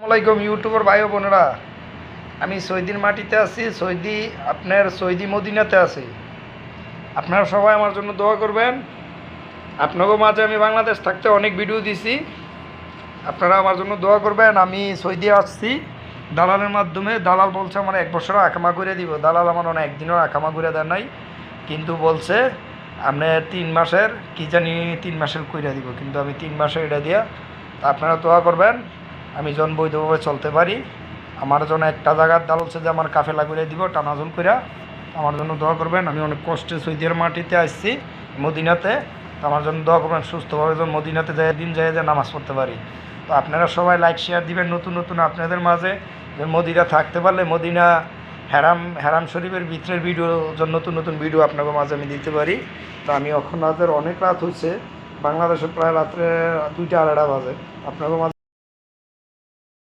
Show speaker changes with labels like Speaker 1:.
Speaker 1: আসসালামাইকুম ইউটিউবার ভাই ও বোনেরা, আমি সৌদির মাটিতে আছি। সৌদি মদিনাতে আছি। আপনারা সবাই আমার জন্য দোয়া করবেন। আপনাদের মাঝে আমি বাংলাদেশ থাকতে অনেক ভিডিও দিছি, আপনারা আমার জন্য দোয়া করবেন। আমি সৌদি আসছি দালালের মাধ্যমে। দালাল বলছে আমার 1 বছরও আকামা করে দিব। দালাল আমার অনেক একদিনও আকামা করে দেয় নাই, কিন্তু বলছে আপনি 3 মাসের কি জানি 3 মাসের কইরা দিব, কিন্তু আমি 3 মাসের এটা দিয়া। তা আপনারা দোয়া করবেন আমি যেন বৈধভাবে চলতে পারি। আমার জন্য একটা জায়গার দাল হচ্ছে যে আমার কাফেলা করে দিব টানাজন কইরা। আমার জন্য দোয়া করবেন। আমি অনেক কষ্টে সৌদির মাটিতে আসছি মদিনাতে। আমার জন্য দোয়া করবেন সুস্থভাবে যেন মদিনাতে যাই দিন যাই যে নামাজ পড়তে পারি। তো আপনারা সবাই লাইক শেয়ার দিবেন নতুন নতুন আপনাদের মাঝে, যে মদিনা থাকতে পারলে মদিনা হেরাম শরীফের ভিতরের ভিডিও নতুন নতুন ভিডিও আপনাদের মাঝে আমি দিতে পারি। তো আমি এখন রাতের অনেক রাত হচ্ছে, বাংলাদেশে প্রায় রাত্রে 2টা 2:30 বাজে। আপনাদের মাঝে